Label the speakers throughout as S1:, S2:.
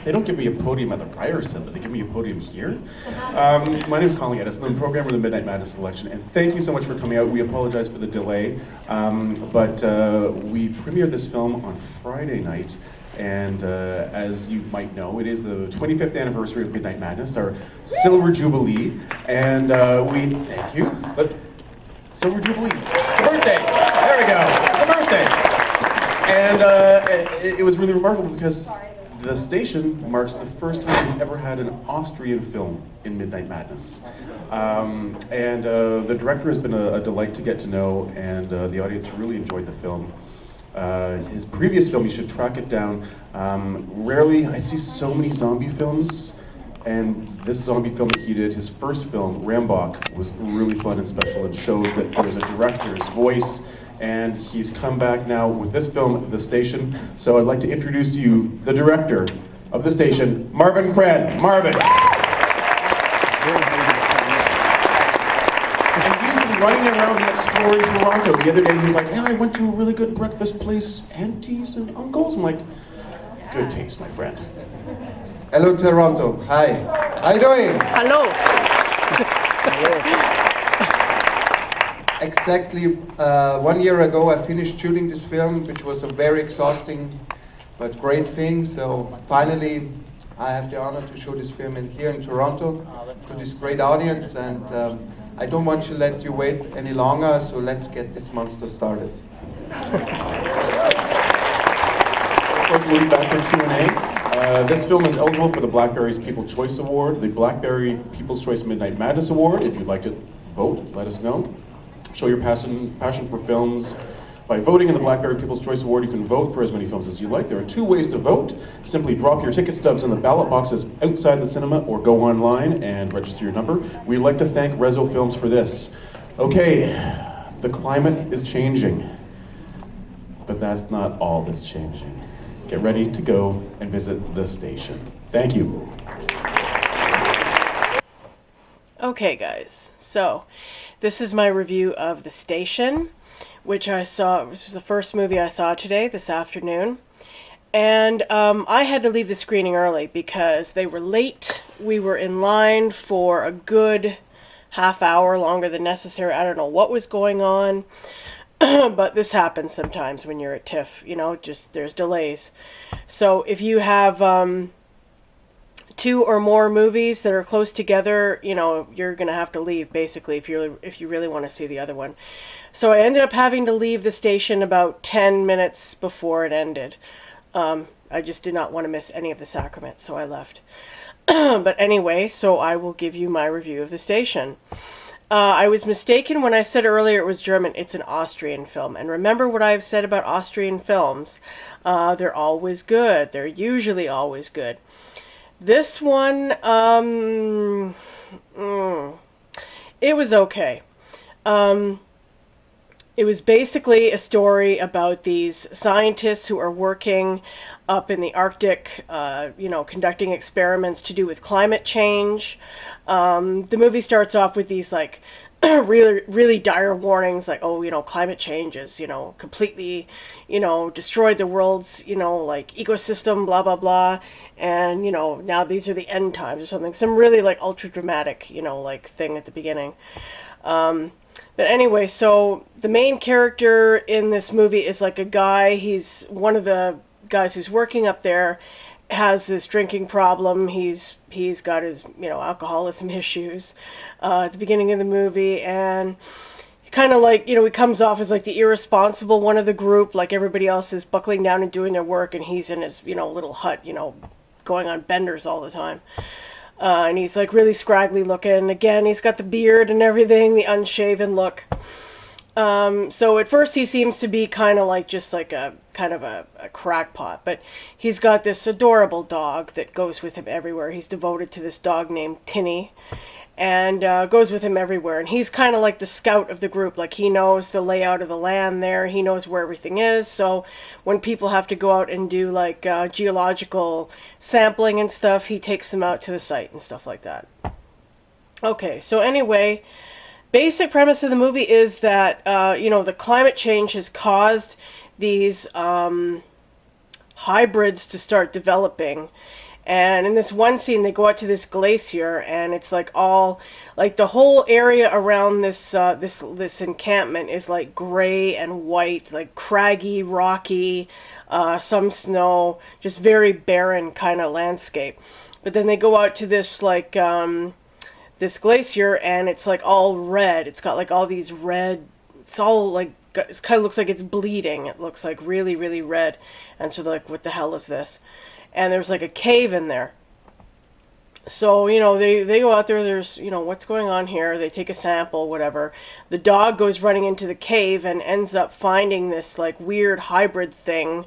S1: They don't give me a podium at the Prior Center, they give me a podium here. My name is Colin Geddes, and I'm the programmer of the Midnight Madness Selection, and thank you so much for coming out. We apologize for the delay, but we premiered this film on Friday night, and as you might know, it is the 25th anniversary of Midnight Madness, our Silver Jubilee, and thank you, but Silver Jubilee, it's a birthday, there we go, it's a birthday. And it was really remarkable because the station marks the first time we've ever had an Austrian film in Midnight Madness. And the director has been a delight to get to know, and the audience really enjoyed the film. His previous film, you should track it down. Rarely, I see so many zombie films, and this zombie film that he did, his first film, Rambach, was really fun and special and showed that there's a director's voice. And he's come back now with this film, The Station. So I'd like to introduce to you the director of The Station, Marvin Kren. Marvin. And he's been running around and exploring Toronto. The other day he was like, yeah, I went to a really good breakfast place, Aunties and Uncles. I'm like, good taste, my friend.
S2: Hello, Toronto. Hi. How you doing?
S3: Hello.
S2: Hello. Exactly 1 year ago I finished shooting this film, which was a very exhausting but great thing. So finally I have the honor to show this film here in Toronto to this great audience, and I don't want to let you wait any longer, so let's get this monster started.
S1: Of course, we'll be back for Q&A. This film is eligible for the Blackberry's People's Choice Award, the Blackberry People's Choice Midnight Madness Award. If you'd like to vote, let us know. Show your passion for films by voting in the Blackberry People's Choice Award. You can vote for as many films as you like. There are two ways to vote. Simply drop your ticket stubs in the ballot boxes outside the cinema, or go online and register your number. We'd like to thank Rezo Films for this. Okay, the climate is changing, but that's not all that's changing. Get ready to go and visit the station. Thank you.
S3: Okay, guys, so this is my review of The Station, which I saw. This was the first movie I saw today, this afternoon. And I had to leave the screening early because they were late. We were in line for a good half hour, longer than necessary. I don't know what was going on, but this happens sometimes when you're at TIFF, you know, just there's delays. So if you have two or more movies that are close together, you know, you're going to have to leave, basically, if you really want to see the other one. So I ended up having to leave the station about 10 minutes before it ended. I just did not want to miss any of the sacraments, so I left. But anyway, so I will give you my review of The Station. I was mistaken when I said earlier it was German. It's an Austrian film. And remember what I've said about Austrian films. They're always good. They're usually always good. This one, it was okay. It was basically a story about these scientists who are working up in the Arctic, you know, conducting experiments to do with climate change. The movie starts off with these, like, really dire warnings, like, oh, you know, climate change is, you know, completely, you know, destroyed the world's, you know, like, ecosystem, blah, blah, blah, and, you know, now these are the end times or something. Some really, like, ultra-dramatic, you know, like, thing at the beginning. But anyway, so the main character in this movie is, like, a guy. He's one of the guys who's working up there, has this drinking problem. He's got his, you know, alcoholism issues at the beginning of the movie, and kind of like, you know, he comes off as like the irresponsible one of the group, like everybody else is buckling down and doing their work, and he's in his, you know, little hut, you know, going on benders all the time. And he's like really scraggly looking. Again, he's got the beard and everything, the unshaven look. So at first he seems to be kind of like just like a kind of a crackpot, but he's got this adorable dog that goes with him everywhere. He's devoted to this dog named Tinny, and goes with him everywhere. And he's kind of like the scout of the group. Like, he knows the layout of the land there. He knows where everything is. So when people have to go out and do like geological sampling and stuff, he takes them out to the site and stuff like that. Okay, so anyway, basic premise of the movie is that, you know, the climate change has caused these hybrids to start developing. And in this one scene, they go out to this glacier, and it's like all, like the whole area around this this encampment is like gray and white, like craggy, rocky, some snow, just very barren kind of landscape. But then they go out to this like this glacier, and it's like all red. It's got like all these red. It's all like, it kind of looks like it's bleeding. It looks like really, really red. And so they're like, what the hell is this? And there's like a cave in there. So, you know, they go out there, there's, you know, what's going on here? They take a sample, whatever. The dog goes running into the cave and ends up finding this like weird hybrid thing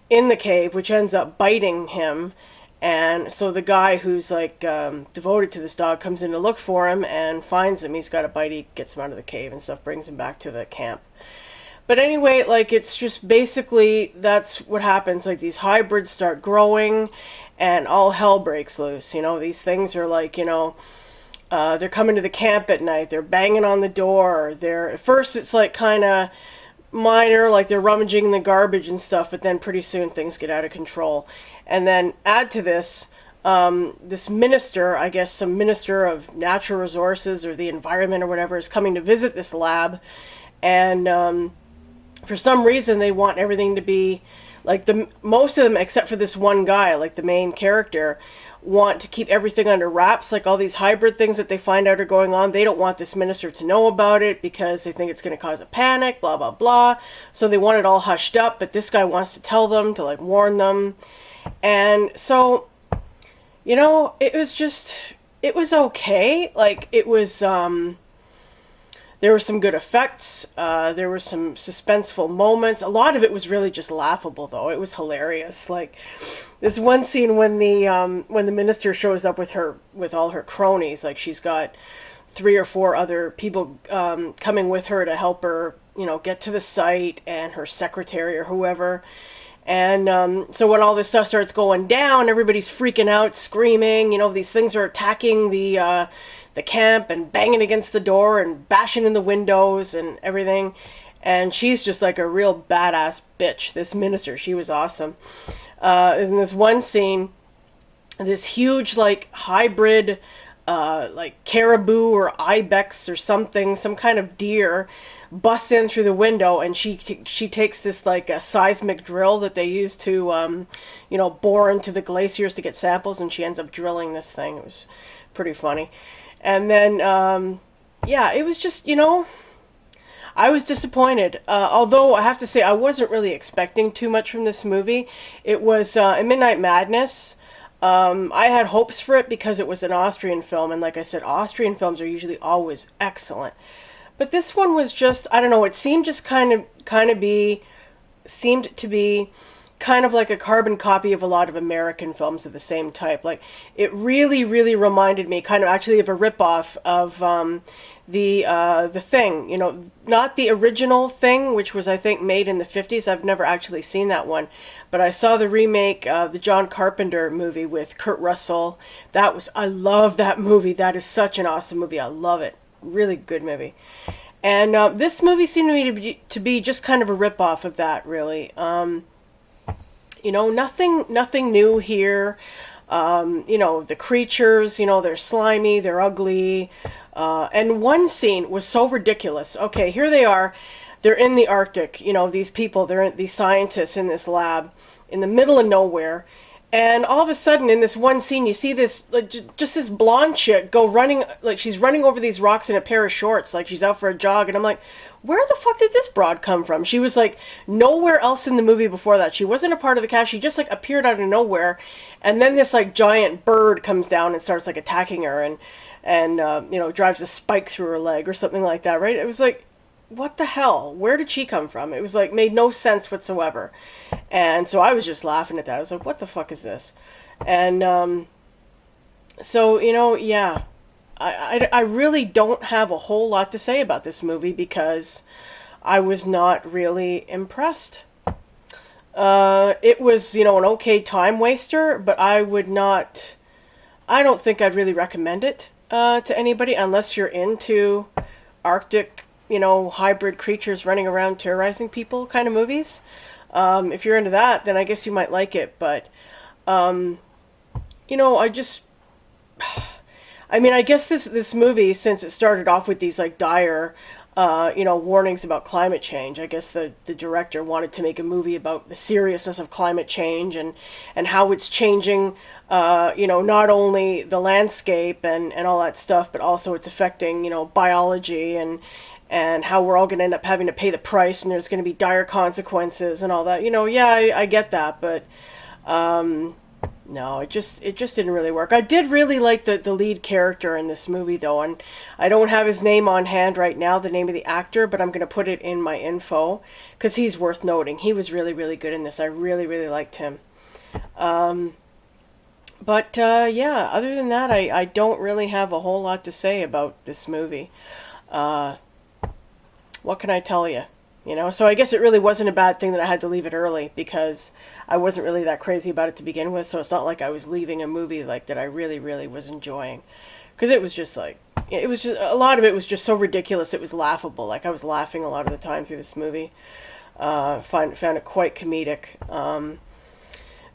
S3: in the cave, which ends up biting him. And so the guy who's like devoted to this dog comes in to look for him and finds him. He's got a bite, he gets him out of the cave and stuff, brings him back to the camp. But anyway, like, it's just basically, that's what happens. Like, these hybrids start growing, and all hell breaks loose. You know, these things are like, you know, they're coming to the camp at night. They're banging on the door. At first, it's like kind of minor, like they're rummaging in the garbage and stuff. But then pretty soon, things get out of control. And then add to this, this minister, I guess some minister of natural resources or the environment or whatever, is coming to visit this lab, and for some reason, they want everything to be, like, most of them, except for this one guy, like the main character, want to keep everything under wraps. Like, all these hybrid things that they find out are going on, they don't want this minister to know about it because they think it's going to cause a panic, blah, blah, blah. So they want it all hushed up, but this guy wants to tell them, to, like, warn them. And so, you know, it was okay. Like, it was, there were some good effects. There were some suspenseful moments. A lot of it was really just laughable, though. It was hilarious. Like, this one scene when the minister shows up with all her cronies. Like, she's got 3 or 4 other people coming with her to help her, you know, get to the site, and her secretary or whoever. And so when all this stuff starts going down, everybody's freaking out, screaming. You know, these things are attacking the camp and banging against the door and bashing in the windows and everything. And she's just like a real badass bitch, this minister. She was awesome. In this one scene, this huge like hybrid like caribou or ibex or something, some kind of deer, busts in through the window, and she takes this like a seismic drill that they use to you know, bore into the glaciers to get samples, and she ends up drilling this thing. It was pretty funny. And then, yeah, it was just, you know, I was disappointed. Although, I have to say, I wasn't really expecting too much from this movie. It was a Midnight Madness. I had hopes for it because it was an Austrian film, and like I said, Austrian films are usually always excellent. But this one was just, I don't know, it seemed just seemed to be kind of like a carbon copy of a lot of American films of the same type. Like, it really, really reminded me kind of actually of a ripoff of the Thing. You know, not the original Thing, which was, I think, made in the 50s. I've never actually seen that one. But I saw the remake of the John Carpenter movie with Kurt Russell. I love that movie. That is such an awesome movie. I love it. Really good movie. And this movie seemed to me to be just kind of a ripoff of that, really. You know, nothing new here. You know, the creatures, you know, they're slimy, they're ugly. And one scene was so ridiculous. Okay, here they are. They're in the Arctic. You know, these people, these scientists in this lab in the middle of nowhere. And all of a sudden, in this one scene, you see this, like, just this blonde chick go running, like she's running over these rocks in a pair of shorts, like she's out for a jog. And I'm like, where the fuck did this broad come from? She was like nowhere else in the movie before that. She wasn't a part of the cast. She just like appeared out of nowhere. And then this like giant bird comes down and starts like attacking her and you know, drives a spike through her leg or something like that, right? It was like, what the hell? Where did she come from? It was like, made no sense whatsoever. And so I was just laughing at that. I was like, what the fuck is this? And so, you know, yeah, I really don't have a whole lot to say about this movie because I was not really impressed. It was, you know, an okay time waster, but I don't think I'd really recommend it to anybody unless you're into Arctic, you know, hybrid creatures running around terrorizing people kind of movies. If you're into that, then I guess you might like it, but you know, I mean, I guess this movie, since it started off with these like dire, you know, warnings about climate change, I guess the director wanted to make a movie about the seriousness of climate change and how it's changing, you know, not only the landscape and all that stuff, but also it's affecting, you know, biology and how we're all going to end up having to pay the price, and there's going to be dire consequences and all that. You know, yeah, I get that, but no, it just didn't really work. I did really like the lead character in this movie, though, and I don't have his name on hand right now, the name of the actor, but I'm going to put it in my info, because he's worth noting. He was really, really good in this. I really, really liked him. But yeah, other than that, I don't really have a whole lot to say about this movie. What can I tell you? You know, so I guess it really wasn't a bad thing that I had to leave it early, because I wasn't really that crazy about it to begin with, so it's not like I was leaving a movie like that I really, really was enjoying. Because it was just like, it was just, a lot of it was just so ridiculous it was laughable. Like, I was laughing a lot of the time through this movie. Found it quite comedic.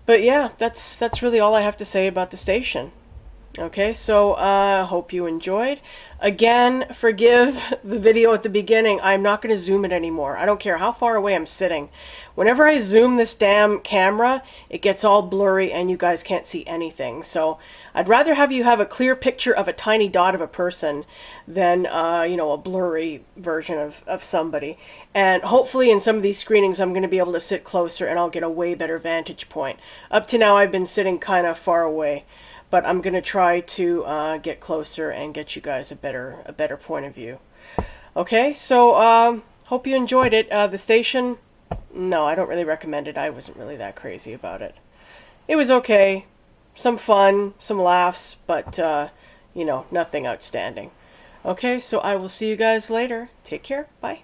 S3: But yeah, that's really all I have to say about The Station. Okay, so hope you enjoyed. Again, forgive the video at the beginning. I'm not going to zoom it anymore. I don't care how far away I'm sitting. Whenever I zoom this damn camera, it gets all blurry and you guys can't see anything. So I'd rather have you have a clear picture of a tiny dot of a person than, you know, a blurry version of somebody. And hopefully in some of these screenings I'm going to be able to sit closer and I'll get a way better vantage point. Up to now I've been sitting kind of far away. But I'm going to try to get closer and get you guys a better point of view. Okay, so hope you enjoyed it. The Station, no, I don't really recommend it. I wasn't really that crazy about it. It was okay, some fun, some laughs, but you know, nothing outstanding. Okay, so I will see you guys later. Take care. Bye.